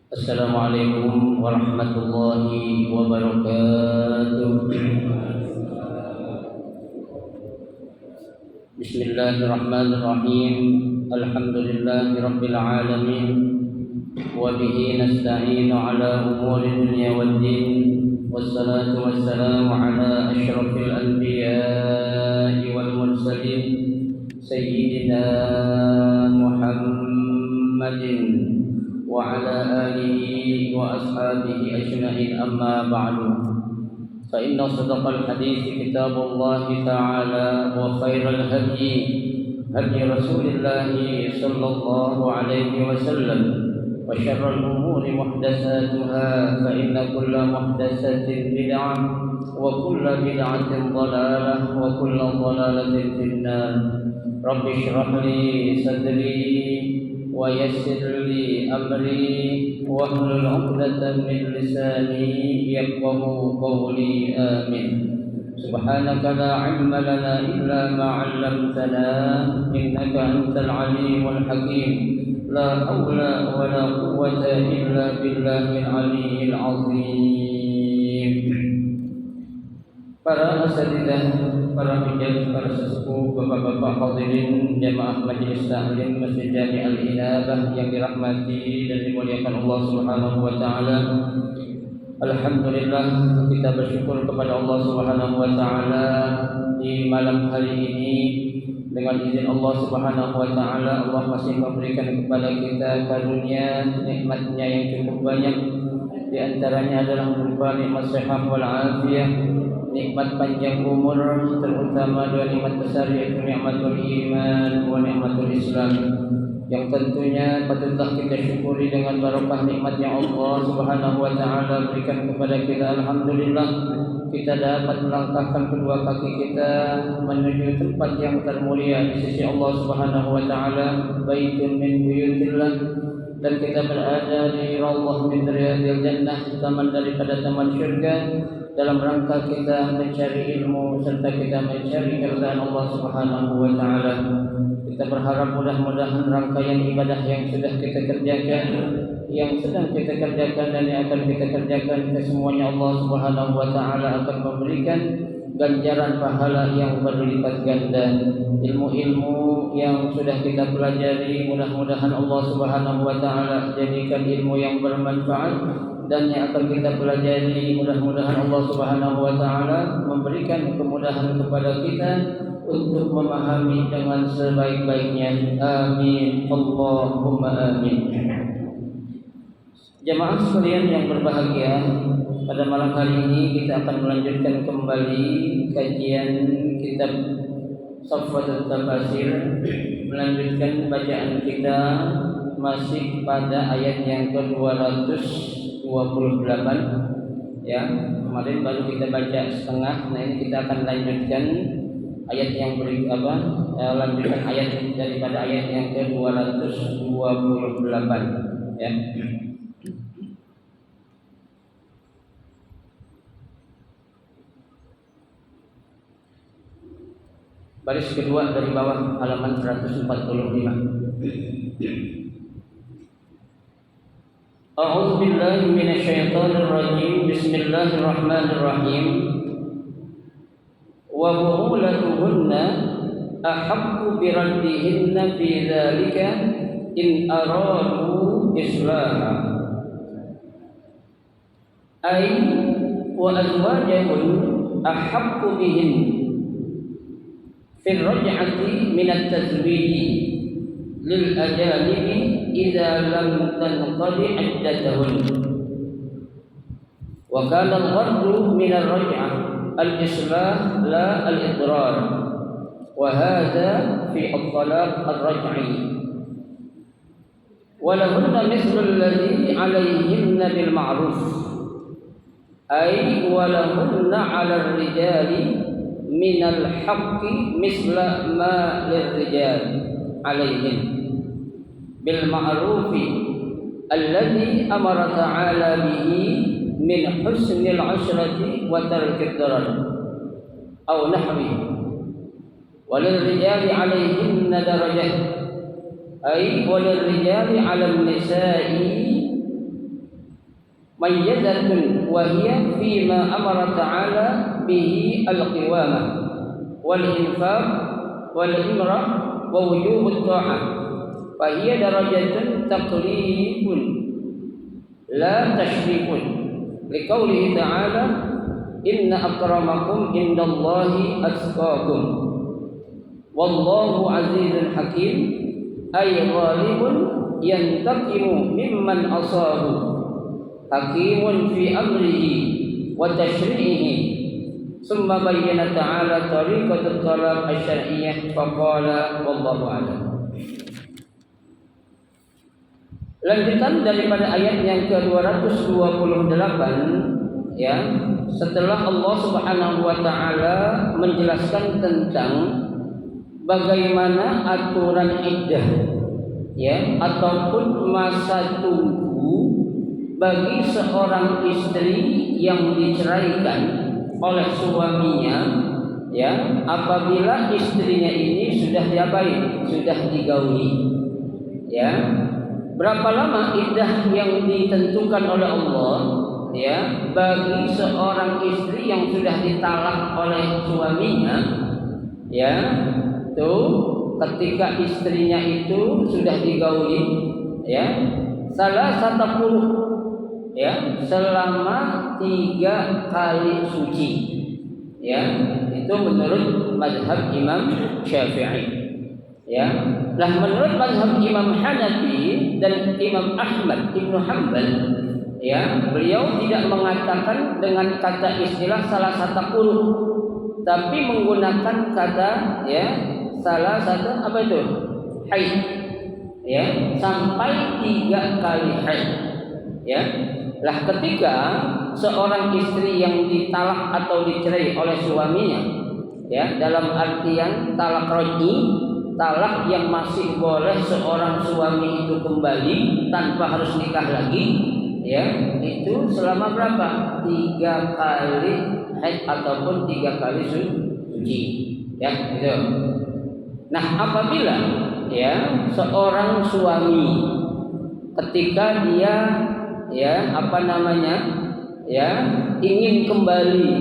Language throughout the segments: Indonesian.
Assalamualaikum warahmatullahi wabarakatuh. Bismillahirrahmanirrahim. Alhamdulillahi rabbil alamin. Wa bihi nasta'inu ala umuri dunya waddin. Wassalatu wassalamu ala asyrafil anbiya'i wal mursalin Sayyidina Muhammadin وعلى آله وأصحابه أجمعين أما بعد فإن صدق الحديث كتاب الله تعالى وخير الهدي هدي رسول الله صلى الله عليه وسلم وشر الأمور محدثاتها فإن كل محدثة بدعة وكل بدعة ضلالة وكل ضلالة في النار رب اشرح لي صدري ويسر لي أمري واحلل عقدة من لساني يفقهوا قولي آمين سبحانك لا علم لنا إلا ما علمتنا إنك أنت العليم الحكيم لا حول ولا قوة إلا بالله العلي العظيم. Para asatidzah, para hujjah, para sesepuh, bapak-bapak hadirin jamaah majelis taklim Masjid Jami' Al-Inabah yang dirahmati dan dimuliakan Allah Subhanahu wa taala. Alhamdulillah, kita bersyukur kepada Allah Subhanahu wa taala di malam hari ini. Dengan izin Allah Subhanahu wa taala, Allah masih memberikan kepada kita karunia nikmat-Nya yang cukup banyak. Di antaranya adalah berupa nikmat sehat wal afiyah, nikmat panjang umur, terutama dua nikmat besar yaitu nikmatul iman wa nikmatul Islam, yang tentunya patutlah kita syukuri dengan barokah nikmat yang Allah Subhanahu wa taala berikan kepada kita. Alhamdulillah, kita dapat melangkahkan kedua kaki kita menuju tempat yang termulia di sisi Allah Subhanahu wa taala, baitun min buyutillah, dan kita berada di Raudhah min riyadil jannah, taman daripada taman syurga, dalam rangka kita mencari ilmu serta kita mencari keridhaan Allah Subhanahu wa taala. Kita berharap mudah-mudahan rangkaian ibadah yang sudah kita kerjakan, yang sedang kita kerjakan dan yang akan kita kerjakan, kesemuanya Allah Subhanahu wa taala akan memberikan ganjaran pahala yang berlipat ganda. Ilmu-ilmu yang sudah kita pelajari mudah-mudahan Allah Subhanahu wa taala jadikan ilmu yang bermanfaat, dan yang akan kita pelajari mudah-mudahan Allah Subhanahu wa taala memberikan kemudahan kepada kita untuk memahami dengan sebaik-baiknya. Amin Allahumma amin. Jemaah sekalian yang berbahagia, pada malam hari ini kita akan melanjutkan kembali kajian kitab Safwatul Tafasir, melanjutkan bacaan kita masih pada ayat yang ke-228 ya. Kemarin baru kita baca setengah, nah ini kita akan lanjutkan ayat yang lanjutkan ayat daripada ayat yang ke-228 ya. Baris kedua dari bawah, halaman 145. A'udzu billahi minasyaitonir rajim. Bismillahirrahmanirrahim. Wa bu'ulatuhunna ahaqqu biraddihinna fi dzalika in aradu islaha. Ay wa azwajahun ahaqqu bihin في الرجعة من التزويج للأجانب إذا لم تنقض عدتهن. وكان الغرض من الرجعة الإصلاح لا الإضرار، وهذا في الطلاق الرجعي. ولهن مثل الذي عليهن بالمعروف، أي ولهن على الرجال من الحق مثل ما للرجال عليهم بالمعروف الذي أمر تعالى به من حسن العشرة وترك الضرر أو نحوه. وللرجال عليهن درجة أي وللرجال على النساء mayyazatun wa hiya fima amara ta'ala bihi al-qiwamah wal infaq wal imrah wa wujubut ta'ah fa hiya darajatun taqlifun la tashrifun liqaulihi ta'ala inna akramakum indallahi atqakum wallahu azizun hakim ay ghalibun yantaqimu mimman asahu hakimun fi amrihi wa tashri'ihi summa bayyana ta'ala tariqatul talaq asy-syar'iyyah faqala wallahu a'lam. Lanjutan daripada ayat yang ke-228 ya, setelah Allah Subhanahu wa taala menjelaskan tentang bagaimana aturan iddah ya ataupun masa tunggu bagi seorang istri yang diceraikan oleh suaminya ya apabila istrinya ini sudah diapain? Sudah digauli. Ya. Berapa lama iddah yang ditentukan oleh Allah ya bagi seorang istri yang sudah ditalak oleh suaminya ya tuh ketika istrinya itu sudah digauli ya salah 10 ya selama 3 kali suci ya itu menurut mazhab Imam Syafi'i ya. Nah menurut mazhab Imam Hanafi dan Imam Ahmad Ibnu Hanbal ya beliau tidak mengatakan dengan kata istilah salah 10 tapi menggunakan kata ya salah satu apa itu haid ya sampai 3 kali haid ya. Lah ketika seorang istri yang ditalak atau dicerai oleh suaminya ya dalam artian talak raj'i, talak yang masih boleh seorang suami itu kembali tanpa harus nikah lagi ya itu selama berapa? 3 kali haid ataupun 3 kali suci ya gitu. Nah apabila ya seorang suami ketika dia ya apa namanya ya ingin kembali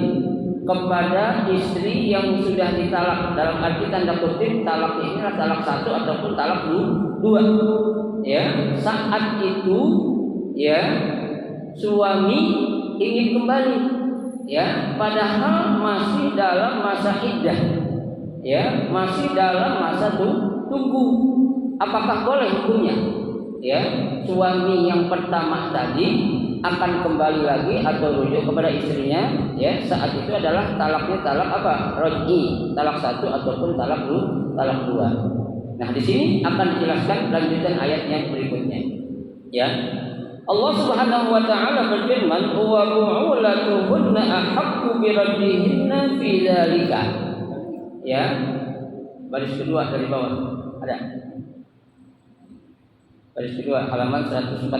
kepada istri yang sudah ditalak dalam arti tanda kutip talak ini adalah talak 1 ataupun talak 2 ya saat itu ya suami ingin kembali ya padahal masih dalam masa iddah ya masih dalam masa tunggu apakah boleh hukumnya ya suami yang pertama tadi akan kembali lagi atau rujuk kepada istrinya ya saat itu adalah talaknya talak apa raj'i talak 1 ataupun talak 2. Nah di sini akan dijelaskan lanjutan ayat yang berikutnya ya. Allah Subhanahu wa taala berfirman wa bu'ulatuhunna ahaqqu bi raddihinna fi dzalika ya baris kedua dari bawah ada baris kedua halaman 145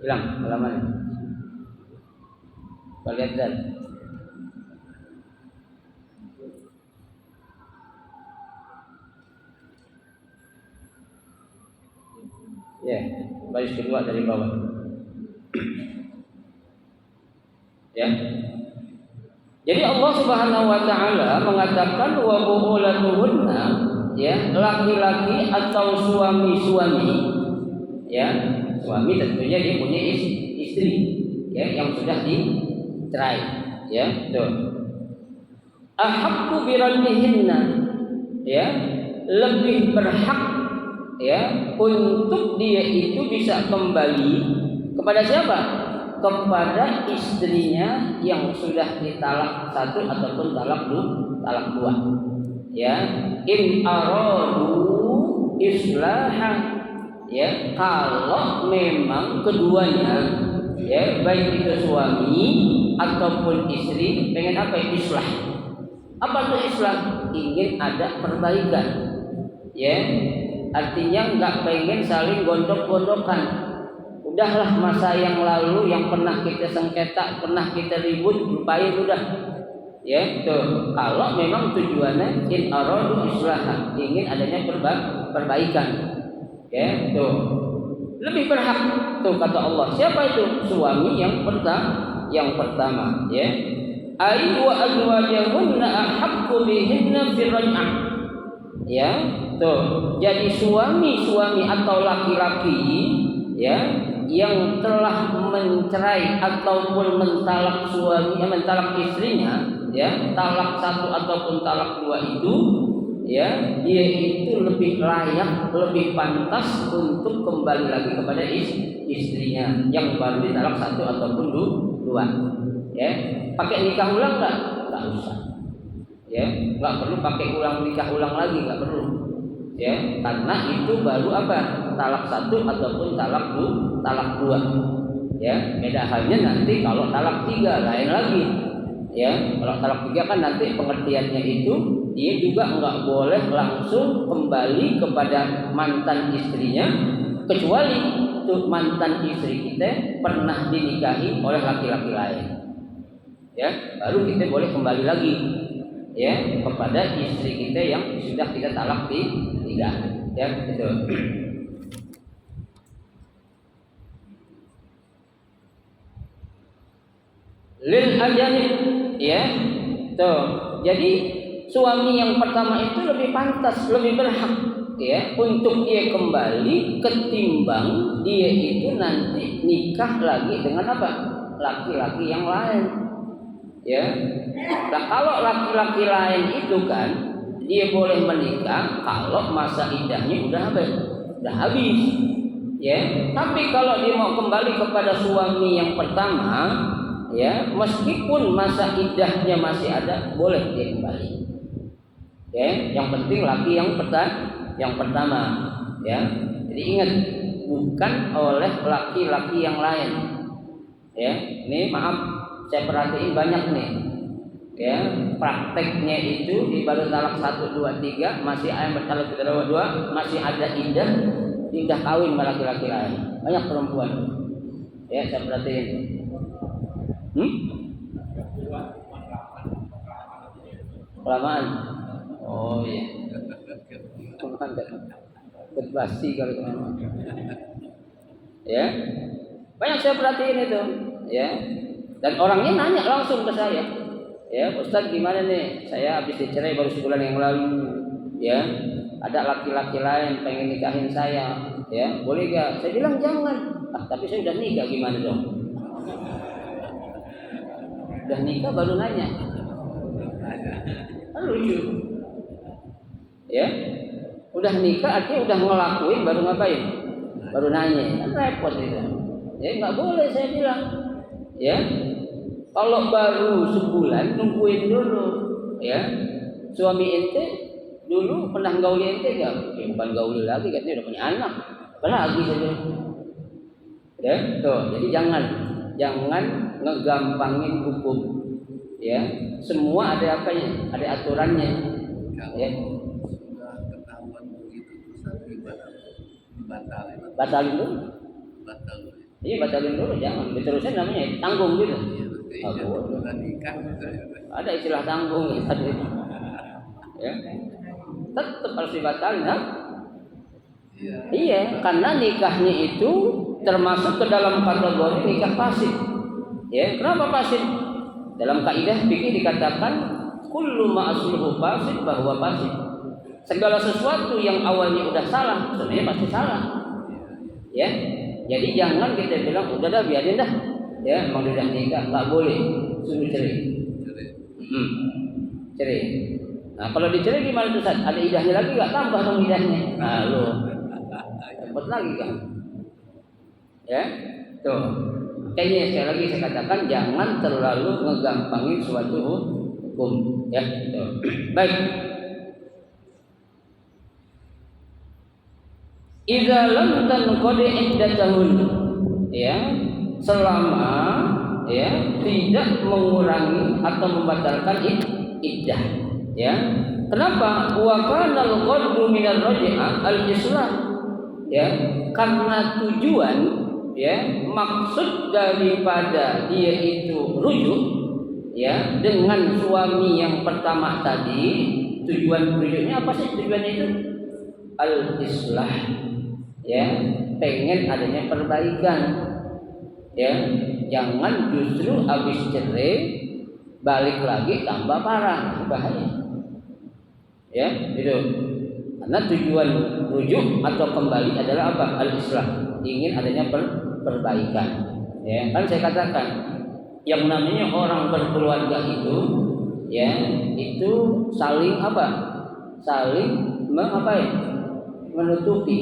hilang halamannya lihat dan ya baris kedua dari bawah ya. Jadi Allah Subhanahu wa taala mengatakan wa bu'ulatuhunna ya laki-laki atau suami-suami ya suami tentunya dia punya istri ya yang sudah dicerai ya tuh ahaqqu bi raddihinna ya lebih berhak ya untuk dia itu bisa kembali kepada siapa? Kepada istrinya yang sudah ditalak 1 ataupun talak 2 ya in aradu islahan ya kalau memang keduanya ya baik itu suami ataupun istri pengen apa islah. Apa itu islah? Ingin ada perbaikan ya artinya nggak pengen saling gondok-gondokan. Udahlah masa yang lalu yang pernah kita sengketa, pernah kita ribut, lupain udah. Ya, tuh. Kalau memang tujuannya in aradu islahan, ingin adanya perbaikan. Ya, tuh. Lebih berhak tuh kata Allah. Siapa itu? Suami yang pertama, ya. Ai wa azwajahunna ahaqqu bihinna fi raj'ah. Ya, tuh. Jadi suami-suami atau laki-laki ya yang telah mencerai ataupun mentalak mentalak istrinya, ya, talak 1 ataupun talak 2 itu, ya, dia itu lebih layak, lebih pantas untuk kembali lagi kepada istrinya yang baru ditalak 1 ataupun 2. Ya, pakai nikah ulang nggak usah. Ya, nggak perlu pakai nikah ulang lagi, nggak perlu. Ya, karena itu baru apa? Talak 1 ataupun talak 2. Ya, beda halnya nanti kalau talak 3 lain lagi. Ya, kalau talak 3 kan nanti pengertiannya itu dia juga nggak boleh langsung kembali kepada mantan istrinya, kecuali tuh mantan istri kita pernah dinikahi oleh laki-laki lain. Ya, baru kita boleh kembali lagi, ya, kepada istri kita yang sudah kita talak 3. Ya, itu. Lil ajanib, ya, tuh. Jadi suami yang pertama itu lebih pantas, lebih berhak, ya, untuk dia kembali ketimbang dia itu nanti nikah lagi dengan apa? Laki-laki yang lain. Ya. Nah, kalau laki-laki lain itu kan dia boleh menikah kalau masa iddahnya udah habis. Ya. Tapi kalau dia mau kembali kepada suami yang pertama, ya, meskipun masa iddahnya masih ada, boleh dia kembali. Ya, yang penting laki yang pertama, ya. Jadi ingat, bukan oleh laki-laki yang lain. Ya, ini maaf saya perhatiin banyak nih. Ya, prakteknya itu di baru talak 1, 2, 3 masih ayam bertalak 2 masih ada indah kawin sama laki-laki lain. Banyak perempuan. Ya, saya perhatiin. Kelamaan. Oh iya. Berbasi kalau kelamaan. Ya. Banyak saya perhatiin itu, ya. Dan orangnya nanya langsung ke saya. Ya, Ustaz gimana nih? Saya habis dicerai baru sebulan yang lalu. Ya. Ada laki-laki lain pengen nikahin saya. Ya, boleh gak? Saya bilang jangan. Tapi saya udah nikah, gimana dong? Udah nikah baru nanya. Kan lucu. Ya. Udah nikah artinya udah ngelakuin baru ngapain? Baru nanya. Kan repot itu. Ya nggak boleh saya bilang. Ya. Kalau baru sebulan nungguin dulu. Ya. Suami ente dulu pernah gauli ente enggak? Ya, bukan gauli lagi, katanya udah punya anak. Apalagi saja. Ya, tuh. Jadi jangan ngegampangin hukum. Ya, semua ada apanya? Ada aturannya. Ya. Sudah ketahuan begitu terus Batalin dulu. Iya, batalin dulu, jangan. Diterusin namanya tanggung gitu. Ada istilah tanggung gitu. Ya. Tetap harus dibatalin, ha? Iya, karena nikahnya itu termasuk ke dalam kategori nikah fasid. Ya, kenapa fasid? Dalam kaidah fikih dikatakan kullu ma asluhu fasid bahwa fasid. Segala sesuatu yang awalnya udah salah, sebenarnya pasti salah. Ya. Jadi jangan kita bilang udah dah biarin dah. Ya, memang udah nikah, enggak boleh suruh cerai. Cerai. Nah, kalau dicerai gimana tuh, Ustaz? Ada idahnya lagi enggak? Tambah dong idahnya. Nah, lo dapat lagi kan? Ya. Tuh. Kayaknya sekali lagi saya katakan jangan terlalu ngegampangin suatu hukum, ya. Tuh. Baik. Idza lam tanqadi iddatahun, ya, selama ya tidak mengurangi atau membatalkan iddah, ya. Kenapa? Wa kana al-ghaddu min ar-raj'ah al-islam, ya, karena tujuan, ya, maksud daripada dia itu rujuk, ya dengan suami yang pertama tadi, tujuan rujuknya apa sih? Tujuannya itu al-islah, ya, pengen adanya perbaikan, ya, jangan justru habis cerai balik lagi tambah parah, bahaya, ya, itu. Karena tujuan rujuk atau kembali adalah apa? Al-islah, ingin adanya perbaikan, ya. Kan saya katakan yang namanya orang berkeluarga itu, ya, itu saling apa? Saling menutupi,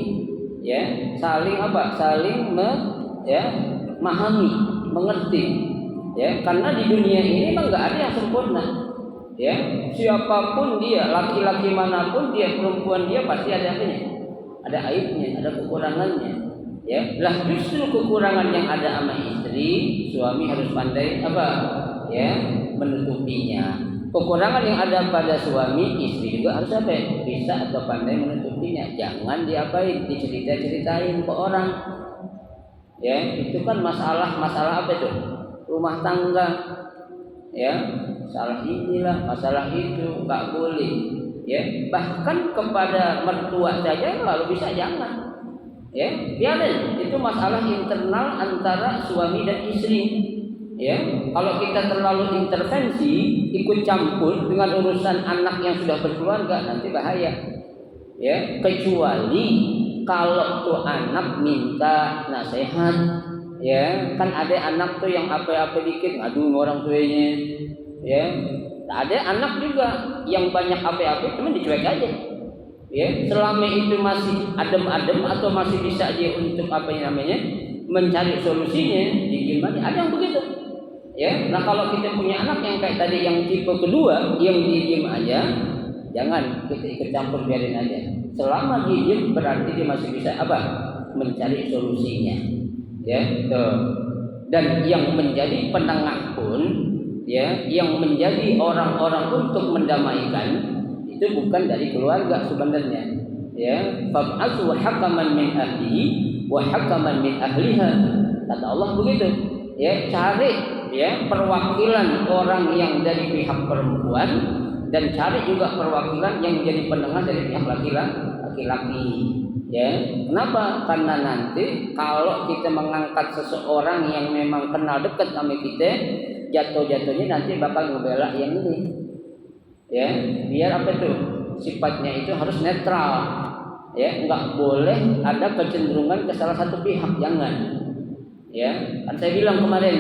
ya, saling apa? Saling memahami, mengerti, ya. Karena di dunia ini memang nggak ada yang sempurna, ya. Siapapun dia, laki-laki manapun dia, perempuan dia, pasti ada apanya? Ada aibnya, ada kekurangannya, ya. Lah justru kekurangan yang ada sama istri, suami harus pandai apa? Ya, menutupinya. Kekurangan yang ada pada suami, istri juga harus apa? Bisa atau pandai menutupinya. Jangan diapain, dicerita-ceritain ke orang. Ya, itu kan masalah apa itu? Rumah tangga. Ya, masalah inilah, masalah itu, enggak boleh. Ya, bahkan kepada mertua saja kalau bisa jangan. Ya, biarin, itu masalah internal antara suami dan istri. Ya, kalau kita terlalu intervensi, ikut campur dengan urusan anak yang sudah berkeluarga, nanti bahaya. Ya, kecuali kalau tuh anak minta nasihat, ya, kan ada anak tuh yang apa-apa dikit ngadu orang tuanya, ya. Ada anak juga yang banyak apa-apa cuma dicuek aja. Ya, selama itu masih adem-adem atau masih bisa dia untuk apa yang namanya mencari solusinya, diem aja. Ada yang begitu. Ya, nah kalau kita punya anak yang kayak tadi yang tipe kedua, yang diem aja, jangan kita ikut campur, biarin aja. Selama dia diem berarti dia masih bisa apa? Mencari solusinya. Ya, tuh. Dan yang menjadi penengah pun, ya, yang menjadi orang-orang untuk mendamaikan itu bukan dari keluarga sebenarnya. Ya, fab'atsu hakaman min ahlihi wa hakaman min ahliha. Kata Allah begitu. Ya, cari ya perwakilan orang yang dari pihak perempuan dan cari juga perwakilan yang jadi penengah dari pihak laki-laki. Ya, kenapa? Karena nanti kalau kita mengangkat seseorang yang memang kenal dekat sama kita, jatuh-jatuhnya nanti bakal ngebela yang ini. Ya, biar apa tuh? Sifatnya itu harus netral. Ya, nggak boleh ada kecenderungan ke salah satu pihak, jangan. Ya, kan saya bilang kemarin,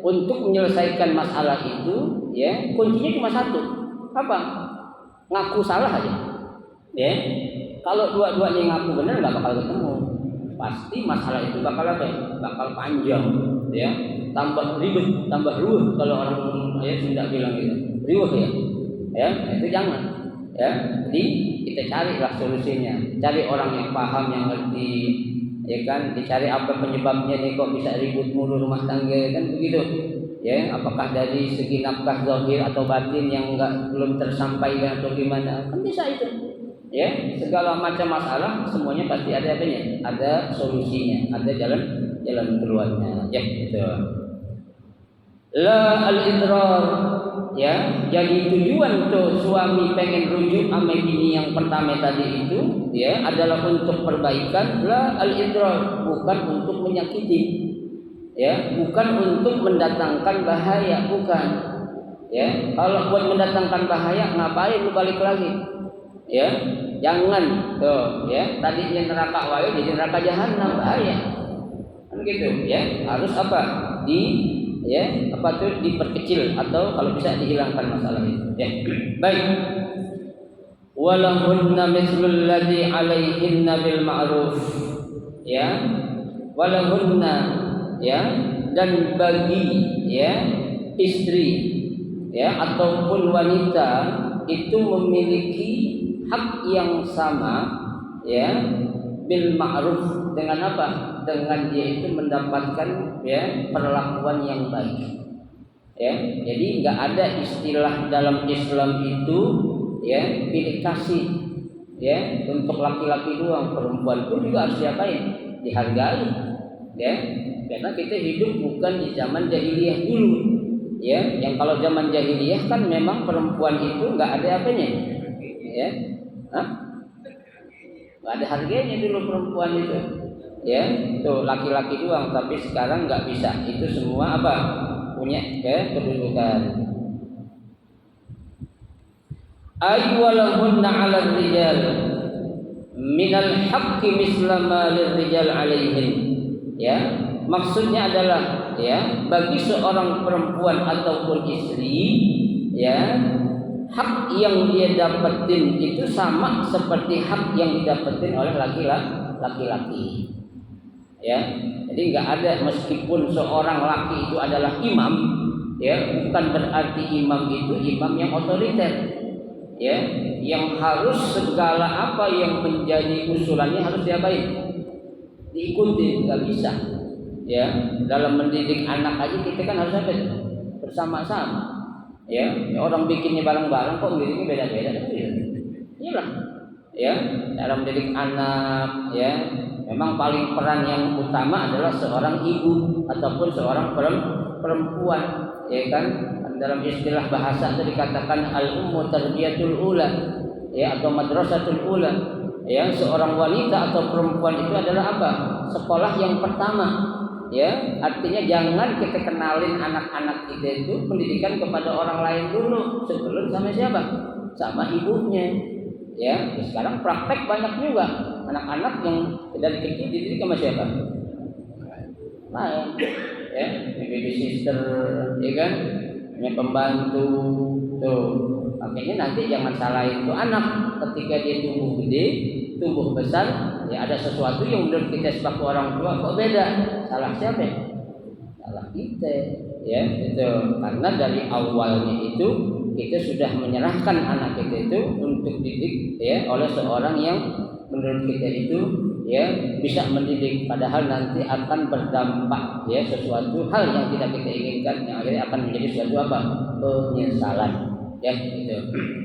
untuk menyelesaikan masalah itu, ya, kuncinya cuma satu. Apa? Ngaku salah aja. Ya. Kalau dua-duanya ngaku benar nggak bakal ketemu. Pasti masalah itu bakal apa? Bakal panjang, ya. Tambah ribet, tambah ruwet kalau orang ya Sunda bilang gitu. Riuh ya. Ya, itu jangan. Ya. Jadi kita carilah solusinya. Cari orang yang paham, yang ngerti. Ya kan, dicari apa penyebabnya nih kok bisa ribut mulu rumah tangga, kan begitu. Ya, apakah dari segi nafkah zahir atau batin yang belum tersampaikan atau gimana? Kan bisa itu. Ya, segala macam masalah semuanya pasti ada apanya? Ada solusinya, ada jalan keluarnya. Ya, itu. La al-idrar, ya. Jadi tujuan tuh suami pengen rujuk sama bini yang pertama tadi itu, ya, adalah untuk perbaikan. La al-idrar, bukan untuk menyakiti. Ya, bukan untuk mendatangkan bahaya, bukan. Ya, kalau buat mendatangkan bahaya ngapain lu balik lagi? Ya, jangan tuh, ya. Tadinya neraka wae jadi neraka jahanam, bahaya. Kan gitu, ya. Harus apa? Diperkecil atau kalau bisa dihilangkan masalah itu. Ya. Baik. Walahunna mislul ladzi 'alaihinna bil ma'ruf. Ya. Walahunna, ya, dan bagi, ya, istri, ya, ataupun wanita itu memiliki hak yang sama, ya, bil ma'ruf, dengan apa? Dengan dia itu mendapatkan, ya, perlakuan yang baik. Ya, jadi enggak ada istilah dalam Islam itu, ya, pilih kasih, ya, untuk laki-laki doang, perempuan pun juga harus diapain? Dihargai. Ya, karena kita hidup bukan di zaman jahiliyah dulu. ya, yang kalau zaman jahiliyah kan memang perempuan itu nggak ada apanya, ya, hah? Nggak ada harganya dulu perempuan itu, ya, itu laki-laki doang. Tapi sekarang nggak bisa, itu semua apa punya kedudukan. Aywalahunna 'ala rijal minal haqqi misla ma lirrijal 'alaihim. Ya, maksudnya adalah ya, bagi seorang perempuan ataupun istri, ya, hak yang dia dapetin itu sama seperti hak yang didapetin oleh laki-laki. Ya, jadi nggak ada, meskipun seorang laki itu adalah imam, ya, bukan berarti imam itu imam yang otoriter. Ya, yang harus segala apa yang menjadi usulannya harus diapain? Diikuti, nggak bisa. Ya, dalam mendidik anak aja kita kan harus apa? Bersama-sama. Ya, orang bikinnya bareng-bareng kok mendidiknya beda-beda kan gitu. Iyalah. Ya, cara mendidik anak, ya, memang paling peran yang utama adalah seorang ibu ataupun seorang perempuan, ya kan? Dalam istilah bahasa itu dikatakan al-ummu tarbiyatul ula, ya, atau madrasatul ula. Ya, seorang wanita atau perempuan itu adalah apa? Sekolah yang pertama. Ya, artinya jangan kita kenalin anak-anak kita itu pendidikan kepada orang lain dulu sebelum sama siapa? Sama ibunya. Ya, sekarang praktek banyak juga anak-anak yang dari kecil dididik sama siapa? Lain. Ya, baby sister, ya kan? Ini pembantu tuh, makanya nanti jangan salahin tuh anak ketika dia tumbuh gede, tumbuh besar, ya ada sesuatu yang menurut kita sebagai orang tua kok beda, salah siapa? Salah kita, ya itu karena dari awalnya itu kita sudah menyerahkan anak kita itu untuk didik, ya, oleh seorang yang menurut kita itu, ya, bisa mendidik, padahal nanti akan berdampak, ya, sesuatu hal yang tidak kita inginkan yang akhirnya akan menjadi suatu apa? Penyesalan, ya, gitu.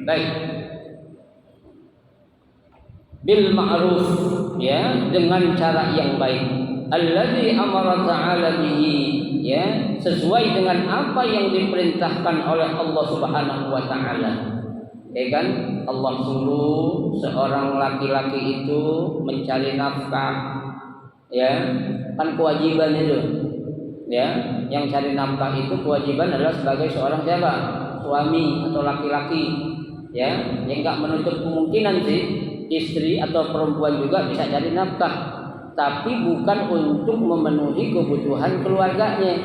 Baik. Bil ma'ruf, ya, dengan cara yang baik. Alladzi amara ta'ala bihi, ya, sesuai dengan apa yang diperintahkan oleh Allah Subhanahu wa taala. Ya kan, Allah suruh seorang laki-laki itu mencari nafkah, ya, kan kewajiban itu, ya, yang cari nafkah itu kewajiban adalah sebagai seorang siapa? Suami atau laki-laki, ya, yang nggak menutup kemungkinan sih istri atau perempuan juga bisa cari nafkah, tapi bukan untuk memenuhi kebutuhan keluarganya,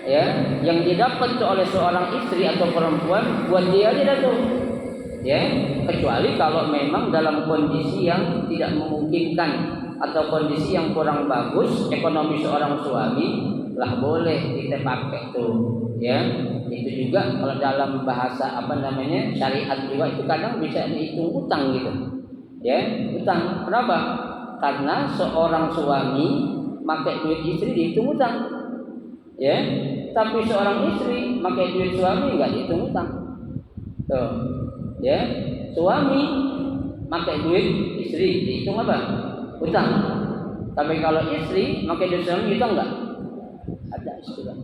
ya, yang didapat oleh seorang istri atau perempuan buat dia aja tuh. Ya, kecuali kalau memang dalam kondisi yang tidak memungkinkan atau kondisi yang kurang bagus ekonomi seorang suami, lah boleh kita pakai tuh, ya. Itu juga kalau dalam bahasa apa namanya syariat juga itu kadang bisa dihitung utang gitu, ya, utang. Kenapa? Karena seorang suami pakai duit istri dihitung utang, ya, tapi seorang istri pakai duit suami nggak dihitung utang, tuh. Ya, suami pakai duit istri dihitung apa? Utang. Tapi kalau istri pakai duit suami itu enggak ada istilah.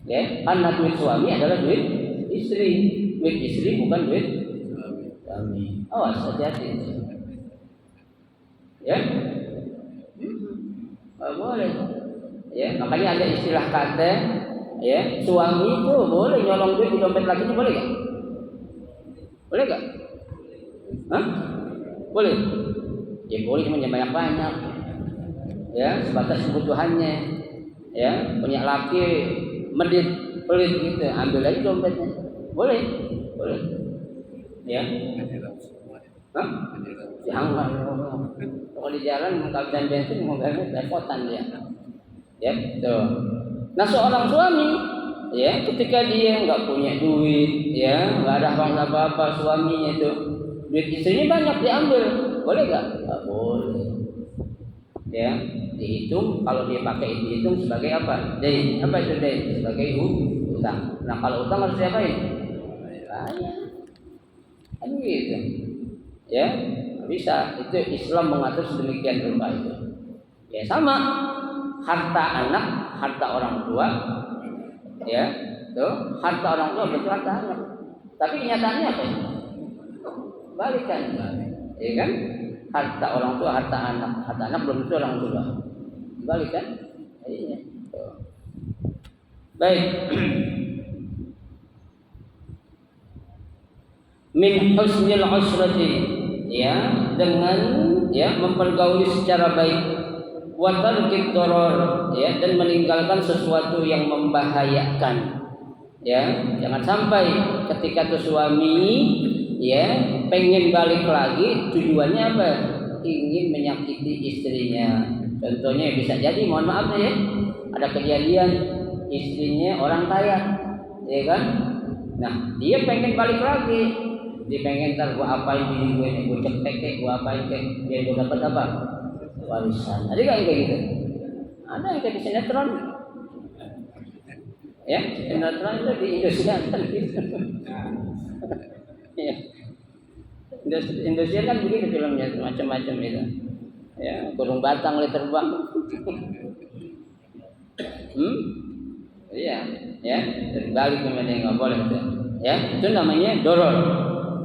Ya, karena duit suami adalah duit istri. Duit istri bukan duit suami. Awas, hati-hati. Ya, boleh. Ya, makanya ada istilah kata, ya, suami itu boleh nyolong duit di dompet lakinya, boleh nggak? Boleh gak? Hah? Boleh? Ya boleh, cuma jangan banyak-banyak. Ya, sebatas kebutuhannya. Ya, punya laki medit, pelit gitu, ambil aja dompetnya. Boleh? Boleh. Ya. Hah? Jangan. Kalau di jalan kehabisan bensin, mobilnya repotan dia. Ya, tuh. Nah, seorang suami, ya, ketika dia nggak punya duit, ya, nggak ada apa-apa, suaminya itu duit istrinya banyak diambil, boleh nggak? Nggak boleh. Ya, dihitung, kalau dia pakai itu dihitung sebagai apa? Dain. Apa itu dain? Sebagai utang. Nah, kalau utang harus diapain? Bayar. Kan gitu. Ya, bisa. Itu Islam mengatur sedemikian rupa itu. Ya, sama. Harta anak, harta orang tua, ya, Tuh, harta orang tua betul harta anak. Tapi kenyataannya apa? Balikan. Ya kan? Harta orang tua, harta anak belum tentu orang tua. Balikan. Iya. Baik. Min husnil usrati, ya, dengan ya mempergauli secara baik, wa tarkid darar, ya, dan meninggalkan sesuatu yang membahayakan. Ya, jangan sampai ketika tuh suami ya pengen balik lagi, tujuannya apa? Ingin menyakiti istrinya. Contohnya bisa jadi, mohon maaf ya, ada kejadian istrinya orang kaya, ya kan? Nah, dia pengen balik lagi, dia pengen ntar gua apain bini gue ini, gua cektek, gua apain kek, biar gua dapat apa? Warisan. Ada nggak yang kayak gitu? Ada yang kayak di sinetron. Ya, sinetron itu di Indonesia kan gitu. Ya. Indonesia kan begitu filmnya, macam-macam itu. Ya, burung batang lagi terbang. Iya, ya, terbalik kemudian nggak boleh itu. Ya, itu namanya doror.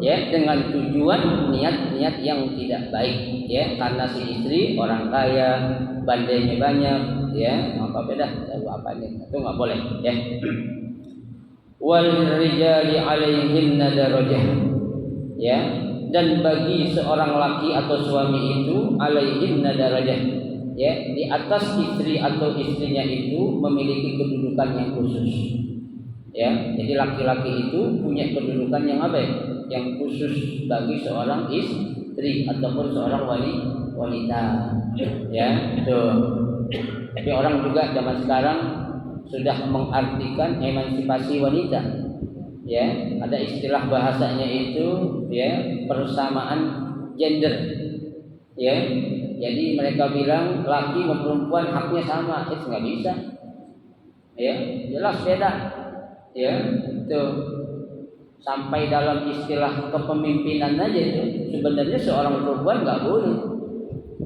Ya, dengan tujuan niat-niat yang tidak baik. Ya, karena si istri orang kaya, bandainya banyak. Ya, apa beda? Tahu apa ini? Itu nggak boleh. Ya. Wal rijali alaihinna darajah. Ya, dan bagi seorang laki atau suami itu alaihinna darajah. Ya, di atas istri atau istrinya itu memiliki kedudukan yang khusus. Ya, jadi laki-laki itu punya kedudukan yang apa ya? Yang khusus bagi seorang istri ataupun seorang wanita. Ya, itu. Tapi orang juga zaman sekarang sudah mengartikan emansipasi wanita. Ya, ada istilah bahasanya itu ya persamaan gender. Ya, jadi mereka bilang laki dan perempuan haknya sama, itu nggak bisa. Ya, jelas beda. Ya, itu sampai dalam istilah kepemimpinan aja itu sebenarnya seorang perempuan nggak boleh.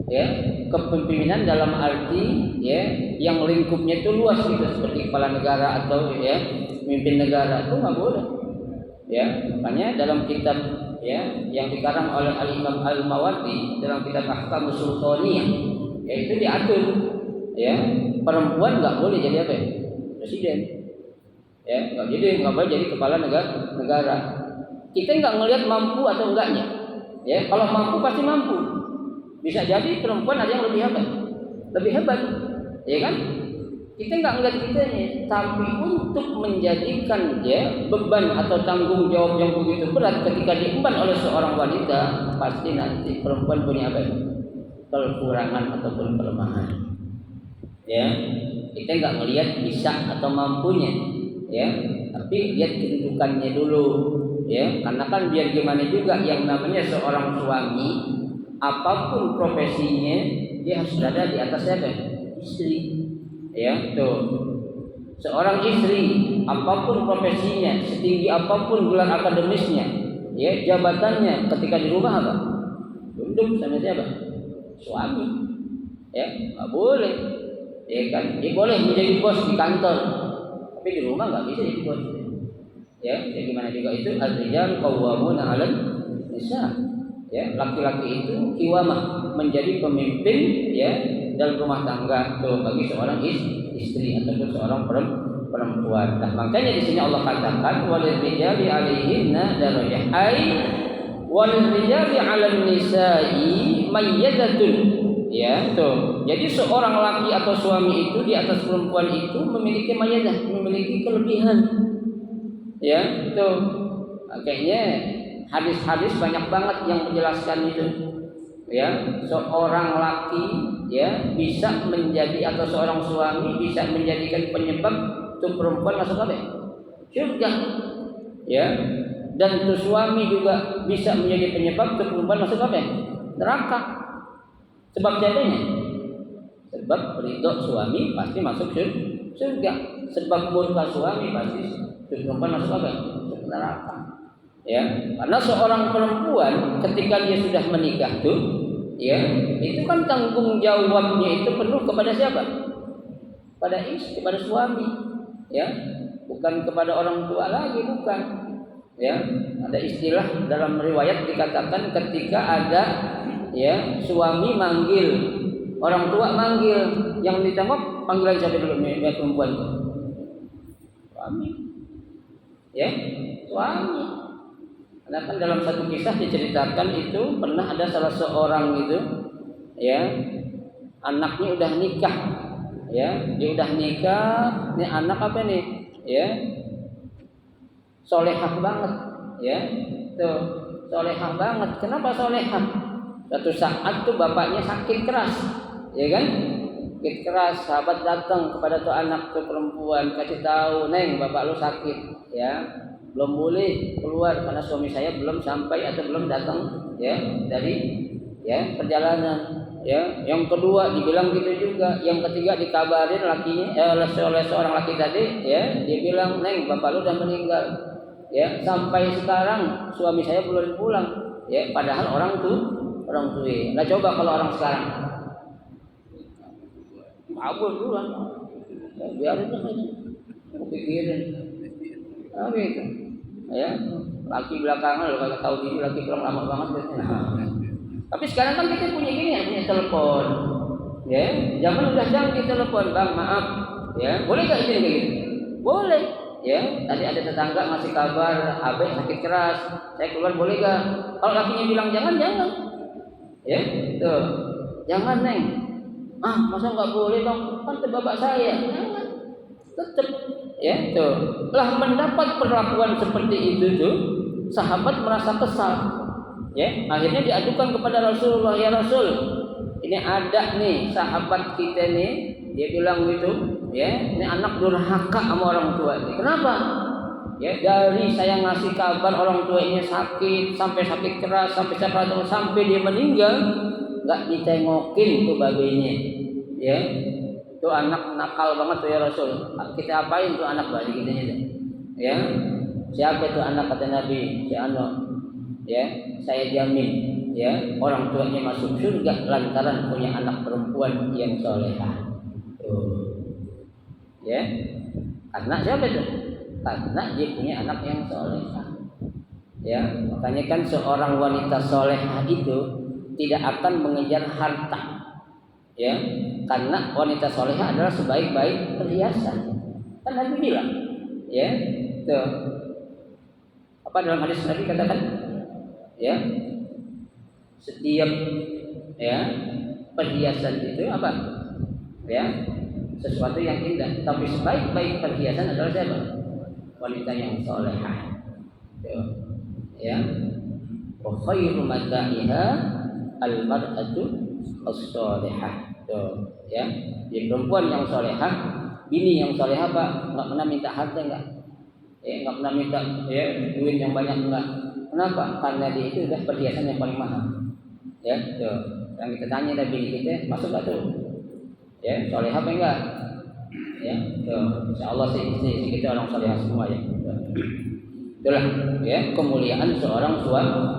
Ya, kepemimpinan dalam arti ya yang lingkupnya itu luas gitu, seperti kepala negara atau ya pemimpin negara itu nggak boleh. Ya, makanya dalam kitab ya yang dikarang oleh Al-Imam Al-Mawardi dalam kitab Ahkamus Sultaniyah, yaitu diatur ya perempuan nggak boleh jadi apa ya? Presiden. Ya, nggak boleh jadi kepala negara. Kita nggak ngelihat mampu atau enggaknya. Ya, kalau mampu pasti mampu. Bisa jadi perempuan ada yang lebih hebat, ya kan? Kita nggak ngelihat kitanya, tapi untuk menjadikan ya beban atau tanggung jawab yang begitu berat ketika diemban oleh seorang wanita, pasti nanti perempuan punya apa? Kekurangan ataupun kelemahan. Ya, kita nggak melihat bisa atau mampunya, ya, tapi lihat kedudukannya dulu, ya, karena kan biar gimana juga yang namanya seorang suami. Apapun profesinya, dia harus berada di atas siapa? Istri. Ya, tuh. Seorang istri, apapun profesinya, setinggi apapun gelar akademisnya, ya, jabatannya ketika di rumah apa? Tunduk sama siapa? Suami. Ya, nggak boleh. Ya kan? Dia boleh menjadi bos di kantor, tapi di rumah nggak bisa jadi bos. Ya, jadi gimana juga itu ar-rijal qawwamuna 'alan nisa. Ya, laki-laki itu kiwamah menjadi pemimpin ya dalam rumah tangga tuh bagi seorang istri ataupun seorang perempuan. Nah, makanya di sini Allah katakan walil rijali 'alaihinna darajah. Ai walil rijali 'alan nisa'i mayyadatun. Ya, tuh. Jadi seorang laki atau suami itu di atas perempuan itu memiliki mayyadah, memiliki kelebihan. Ya, tuh. Kayaknya hadis-hadis banyak banget yang menjelaskan itu. Ya, seorang laki ya bisa menjadi atau seorang suami bisa menjadikan penyebab tuh perempuan masuk apa? Surga. Ya. Dan tuh suami juga bisa menjadi penyebab tuh perempuan masuk apa? Neraka. Sebab jadinya sebab ridho suami pasti masuk surga. Sebab murka suami pasti tuh perempuan masuk apa? Neraka. Ya, karena seorang perempuan ketika dia sudah menikah tuh, ya, itu kan tanggung jawabnya itu penuh kepada siapa? Pada istri, kepada suami, ya. bukan kepada orang tua lagi, bukan. Ya, ada istilah dalam riwayat dikatakan ketika ada ya suami manggil, orang tua manggil, yang ditengok panggilan siapa dulu nih perempuan? Suami. Ya, suami. Karena kan dalam satu kisah diceritakan itu pernah ada salah seorang itu ya anaknya udah nikah, ya dia udah nikah, ini anak apa nih, ya solehah banget, ya tuh solehah banget. Kenapa solehah? Suatu saat tuh bapaknya sakit keras, ya kan? Sakit keras, sahabat datang kepada tuh anak tuh perempuan kasih tahu, Neng, bapak lu sakit, ya belum boleh keluar karena suami saya belum sampai atau belum datang, ya dari ya perjalanan. Ya, yang kedua dibilang gitu juga, yang ketiga dikabarin lakinya oleh seorang laki tadi, ya dia bilang, Neng, bapak lu udah meninggal, ya sampai sekarang suami saya belum pulang, ya padahal orang tua. Nah coba kalau orang sekarang, kabur duluan, ya, biarin aja, pikirin, nah gitu, ya laki belakangan lo kagak tahu diri, laki pulang lama banget. Tapi sekarang kan kita punya gini ya, punya telepon. Ya, zaman udah canggih telepon, Bang, maaf. Ya, boleh enggak ini kayak gitu? Boleh. Ya, tadi ada tetangga ngasih kabar, Abe sakit keras, saya keluar boleh enggak? Kalau lakinya bilang jangan. Ya, tuh. Jangan, Neng. Ah, masa enggak boleh, Bang? Kan itu bapak saya. Jangan. Tetap. Ya, tuh. Lah mendapat perlakuan seperti itu tuh, sahabat merasa kesal. Ya, akhirnya diadukan kepada Rasulullah, ya Rasul, ini ada nih sahabat kita nih, dia bilang gitu, ya, ini anak durhaka sama orang tua ini. Kenapa? Ya, dari saya ngasih kabar orang tuanya sakit, sampai sakit keras, sampai dia meninggal, nggak ditengokin tuh babenya, ya, itu anak nakal banget tuh ya Rasul. Kita apain tuh anak balik gitu, ya, siapa itu anak kata Nabi, si Ano. Ya, saya jamin ya orang tuanya masuk surga lantaran punya anak perempuan yang solehah. Ya, karena siapa itu? Karena dia punya anak yang solehah. Ya, makanya kan seorang wanita solehah itu tidak akan mengejar harta. Ya, karena wanita solehah adalah sebaik-baik perhiasan. Kan Nabi bilang, ya, tuh. Apa dalam hadis Nabi katakan? Ya, setiap ya perhiasan itu apa? Ya, sesuatu yang indah. Tapi sebaik-baik perhiasan adalah siapa? Wanita yang solehah. Ya, wa khairu mata'iha al-mar'atu as-solehah. Ya, jadi perempuan yang solehah, bini yang solehah Pak, enggak pernah minta harta enggak? Ya, enggak pernah minta ya duit yang banyak enggak. Kenapa? Karena dia itu sudah perhiasan yang paling mahal. Ya, tuh. Yang kita tanya dari bini kita, masuk gak tuh? Ya, soleh apa enggak? Ya, tuh. Insyaallah sih kita orang soleh semua ya. Itulah ya kemuliaan seorang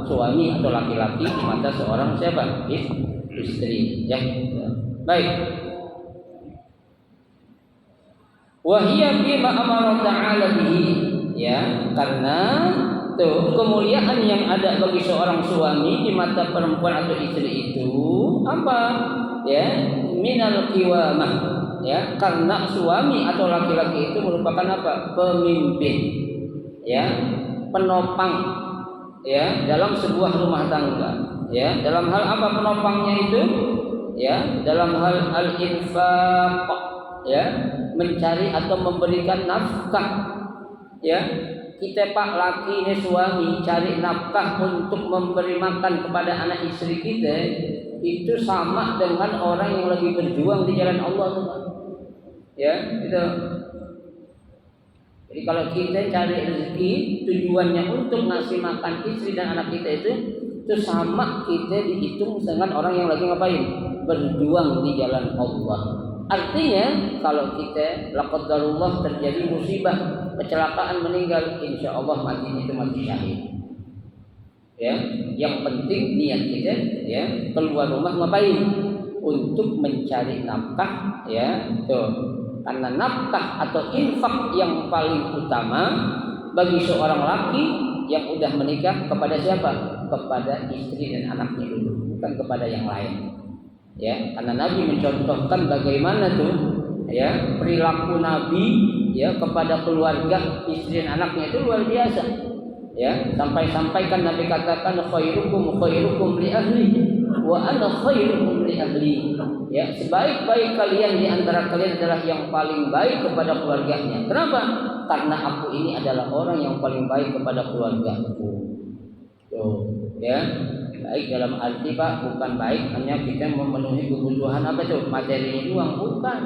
suami atau laki-laki di mata seorang siapa? Istri. Ya. Baik. Wahia bima amara ta'ala bihi. Ya, karena tuh kemuliaan yang ada bagi seorang suami di mata perempuan atau istri itu apa? Ya, minal qiwamah. Ya, karena suami atau laki-laki itu merupakan apa? Pemimpin. Ya, penopang. Ya, dalam sebuah rumah tangga. Ya, dalam hal apa penopangnya itu? Ya, dalam hal al-infaq. Ya, mencari atau memberikan nafkah. Ya, kita Pak laki ini suami cari nafkah untuk memberi makan kepada anak istri kita, itu sama dengan orang yang lagi berjuang di jalan Allah tuh Pak. Ya, gitu. Jadi kalau kita cari rezeki tujuannya untuk ngasih makan istri dan anak kita itu sama kita dihitung dengan orang yang lagi ngapain? Berjuang di jalan Allah. Artinya kalau kita laqaddarullah terjadi musibah, kecelakaan, meninggal, insya Allah matinya itu mati syahid. Ya, yang penting niat kita ya keluar rumah ngapain? Untuk mencari nafkah ya, tuh Karena nafkah atau infak yang paling utama bagi seorang laki yang udah menikah kepada siapa? Kepada istri dan anaknya dulu, bukan kepada yang lain. Ya, karena Nabi mencontohkan bagaimana tuh ya perilaku Nabi ya kepada keluarga istri dan anaknya itu luar biasa. Ya, sampai-sampaikan Nabi katakan khairukum li ahli wa ana khairukum li ahli. Ya, sebaik-baik kalian di antara kalian adalah yang paling baik kepada keluarganya. Kenapa? Karena aku ini adalah orang yang paling baik kepada keluargaku. Tuh, ya. Baik dalam arti Pak, bukan baik hanya kita memenuhi kebutuhan apa tuh materinya doang, bukan.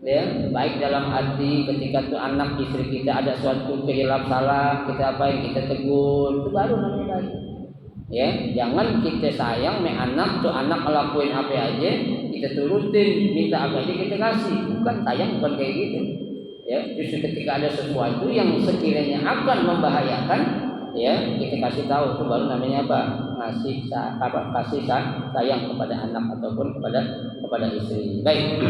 Ya, baik dalam arti ketika tuh anak istri kita ada suatu kehilaf salah, kita apa yang kita tegur, itu baru namanya baik. Ya, jangan kita sayang me anak tuh anak ngelakuin apa aja, kita turutin, minta apa aja kita kasih. Bukan sayang, bukan kayak gitu. Ya, justru ketika ada sesuatu yang sekiranya akan membahayakan, ya kita kasih tahu, itu baru namanya apa? Kasih sayang kepada anak ataupun kepada istri. Baik.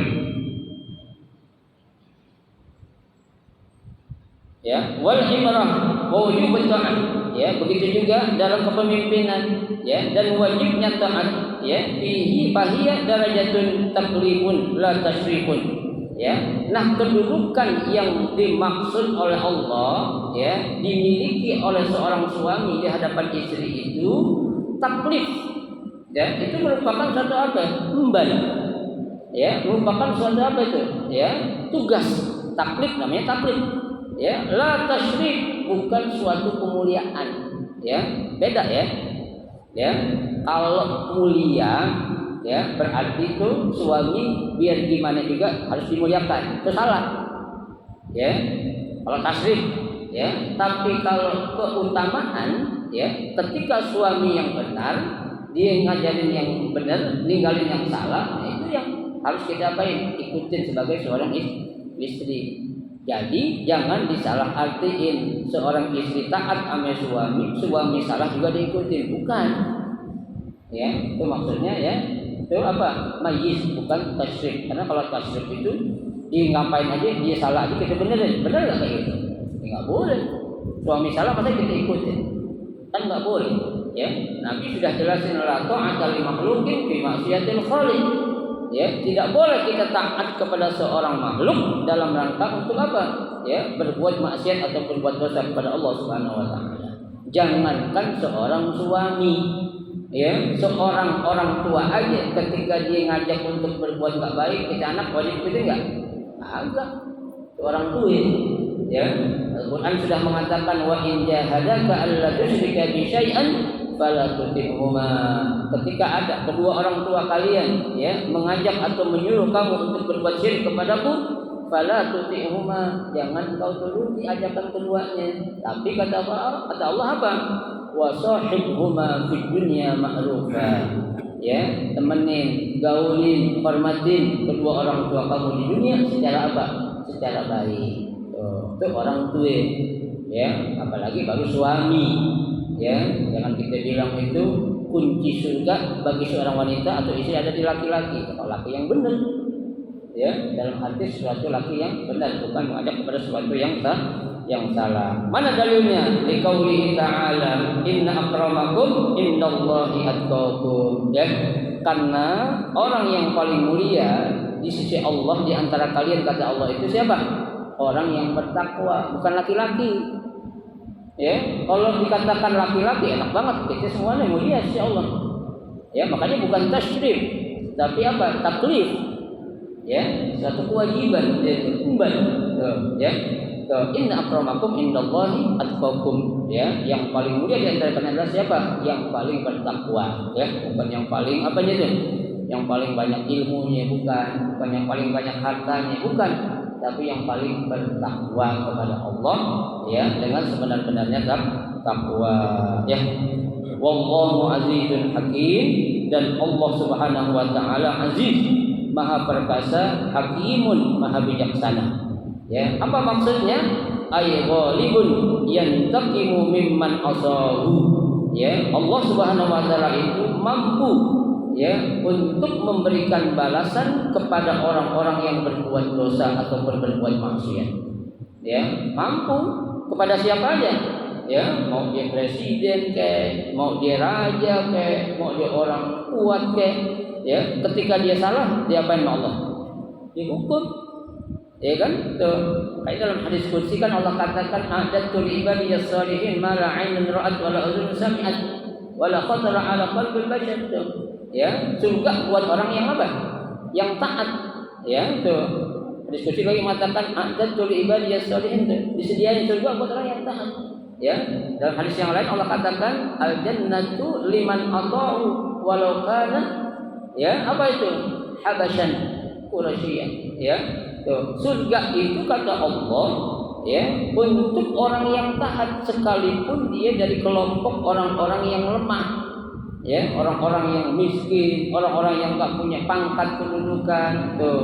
Ya, wal imrah wajib taat. Ya, begitu juga dalam kepemimpinan, ya, dan wajibnya taat, ya, fihi fahiya darajatun taklifun la tasyrifun. Ya, nah kedudukan yang dimaksud oleh Allah, ya, dimiliki oleh seorang suami di hadapan istri itu taklif. Ya, itu merupakan suatu apa? Emban. Ya, merupakan suatu apa itu? Ya, tugas. Taklif namanya taklif. Ya, la tasyrif, bukan suatu kemuliaan. Ya, beda ya. Ya, kalau mulia, ya berarti itu suami biar gimana juga harus dimuliakan. Itu salah. Ya, kalau tasyrif, ya. Tapi kalau keutamaan, ya, ketika suami yang benar, dia ngajarin yang benar, ninggalin yang salah, nah itu yang harus kita apain? Ikutin sebagai seorang istri. Jadi jangan disalah artiin seorang istri taat sama suami salah juga diikutin, bukan. Ya, itu maksudnya ya. Itu apa? Mayyiz, bukan tasyrif. Karena kalau tasyrif itu dia ngapain aja, dia salah aja kita benerin. Bener enggak kayak gitu? Ya enggak boleh. Suami salah masa kita ikutin? Kan enggak boleh. Ya, Nabi sudah jelasin la ta'ata li makhluqin fi ma'siyatil khaliq. Ya, tidak boleh kita taat kepada seorang makhluk dalam rangka untuk apa? Ya, berbuat maksiat atau berbuat dosa kepada Allah Subhanahu wa taala. Jangankan seorang suami, ya, seorang orang tua aja ketika dia ngajak untuk berbuat enggak baik, kita anak wajib itu enggak? Agak. Orang tua, ya. Al-Qur'an sudah mengatakan wa in jahadaka alla tusyrika bi syai'an fala tuti'huma. Ketika ada kedua orang tua kalian, ya, mengajak atau menyuruh kamu untuk berbuat syirik kepadaku, fala tuti'huma, jangan kau turuti ajakan keduanya. Tapi kata Allah apa? Wa sahibhuma fid dunya ma'rufa. Ya, temenin, gaulin, hormatin kedua orang tua kamu di dunia secara apa? Secara baik. Itu orang tua. Ya, apalagi baru suami. Ya, jangan kita bilang itu kunci surga bagi seorang wanita atau istri ada di laki-laki. Kalau laki yang benar, ya, dalam arti sesuatu laki yang benar, bukan mengajak kepada sesuatu yang salah. Mana dalilnya? Liqaulihi ta'ala inna akramakum indallahi atqakum. Ya, karena orang yang paling mulia di sisi Allah di antara kalian, kata Allah, itu siapa? Orang yang bertakwa, bukan laki-laki. Ya, kalau dikatakan laki-laki enak banget, kita semuanya mulia insya Allah. Ya, makanya bukan tasyrif, tapi apa? Taklif. Ya, satu kewajiban, yaitu umban. Ya, inna akramakum indallahi atqakum. Ya, yang paling mulia di antara kalian adalah siapa? Yang paling bertakwa. Ya, bukan yang paling apa itu? Yang paling banyak ilmunya, bukan yang paling banyak hartanya, bukan. Tapi yang paling bertakwa kepada Allah, ya, dengan sebenar-benarnya takwa, ya. Wallahu azizun hakim, dan Allah Subhanahu wa taala aziz, maha perkasa, hakimun, maha bijaksana. Ya, apa maksudnya? Ay ghalibun yantaqimu mimman asahu. Ya, Allah Subhanahu wa taala itu mampu, ya untuk memberikan balasan kepada orang-orang yang berbuat dosa atau berbuat maksiat. Ya, mampu kepada siapa aja. Ya, mau dia presiden kayak, mau dia raja kayak, mau dia orang kuat kayak, ya, ketika dia salah, diapain sama Allah? Dihukum. Ya kan? Tuh, kayak dalam hadis qudsi kan Allah katakan a'dadtu li ibadiyas shalihin ma la 'ainun ra'at wa la udhun sami'at wa la khatara 'ala qalbil bashar. Ya, surga buat orang yang apa? Yang taat. Ya, tuh. Hadis qudsi lagi mengatakan a'dadtu li ibadiyas shalihin, disediain surga buat orang yang taat. Ya, dalam hadis yang lain Allah katakan al jannatu liman ata'u walau kana, ya, apa itu? Habasyan Quraisyan. Ya. Tuh, surga itu kata Allah, ya, untuk orang yang taat sekalipun dia dari kelompok orang-orang yang lemah. Ya, orang-orang yang miskin, orang-orang yang enggak punya pangkat kedudukan, tuh.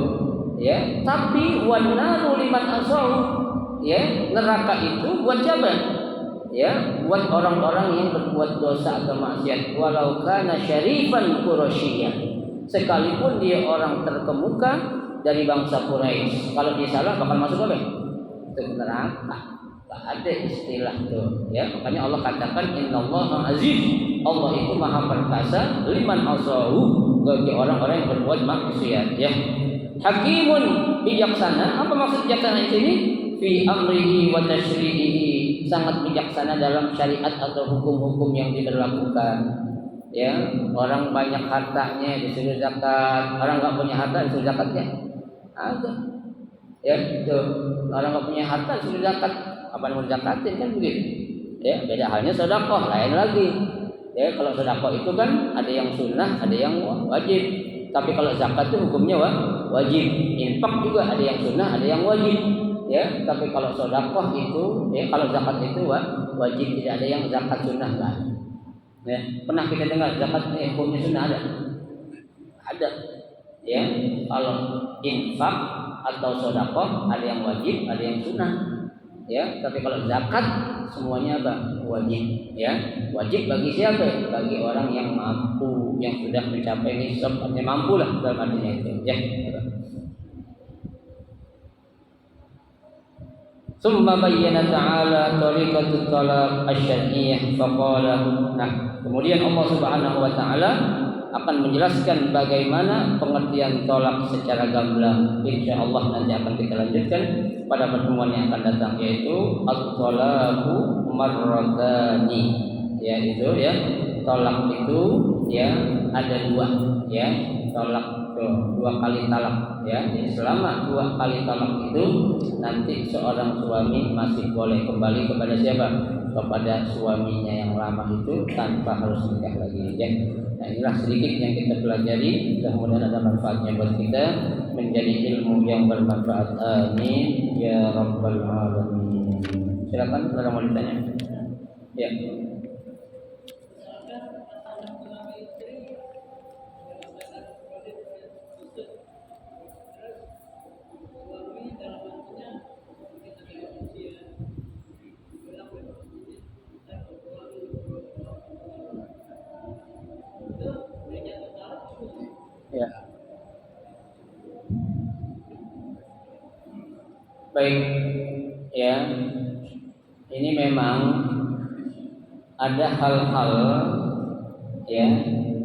Ya, tapi wan naru liman asau. Ya, neraka itu buat siapa? Ya, buat orang-orang yang berbuat dosa atau maksiat, walau kana syarifan Quraisyan, sekalipun dia orang terkemuka dari bangsa Quraisy. Kalau dia salah bakal masuk apa? Ke neraka. Tak ada istilah itu. Ya, makanya Allah katakan innallaha aziz. Allah itu maha perkasa liman asahu, bagi orang-orang yang berbuat maksiat. Ya. Hakimun, bijaksana. Apa maksud bijaksana di sini? Fi amrihi wa tashri'ihi, sangat bijaksana dalam syariat atau hukum-hukum yang diberlakukan. Ya, orang banyak hartanya disuruh zakat, orang enggak punya harta disuruh zakat ya. Ada. Ya, itu orang enggak punya harta disuruh zakat, apa mau zakatin kan begitu. Ya, beda halnya sedekah, lain lagi. Ya, kalau sedekah itu kan ada yang sunnah, ada yang wajib. Tapi kalau zakat itu hukumnya wajib. Infak juga ada yang sunnah, ada yang wajib. Ya, tapi kalau sedekah itu, ya, kalau zakat itu wajib, tidak ada yang zakat sunnah kan. Ya, pernah kita dengar zakat hukumnya sunnah ada? Ada. Ya, kalau infak atau sedekah ada yang wajib, ada yang sunnah. Ya, tapi kalau zakat semuanya wajib. Ya, wajib bagi siapa? Bagi orang yang mampu, yang sudah mencapai nisab, artinya mampu lah dalam artinya itu. Ya. Summa bayyana ta'ala tariqatut talaq asy-syar'iyyah faqala. Nah, kemudian Allah Subhanahu wa taala akan menjelaskan bagaimana pengertian tolak secara gamblang. Insyaallah nanti akan kita lanjutkan pada pertemuan yang akan datang, yaitu at-talaqu marratani. Ya, itu ya. Tolak itu ya ada dua, ya. Tolak dua kali talak, ya. Jadi selama dua kali talak itu nanti seorang suami masih boleh kembali kepada siapa? Kepada suaminya yang lama itu tanpa harus nikah lagi, ya. Nah, inilah sedikit yang kita pelajari. Mudah-mudahan ada manfaatnya buat kita, menjadi ilmu yang bermanfaat. Amin ya rabbal alamin. Silakan kalau mau ditanya. Ya. Ya. Baik, ya. Ini memang ada hal-hal, ya,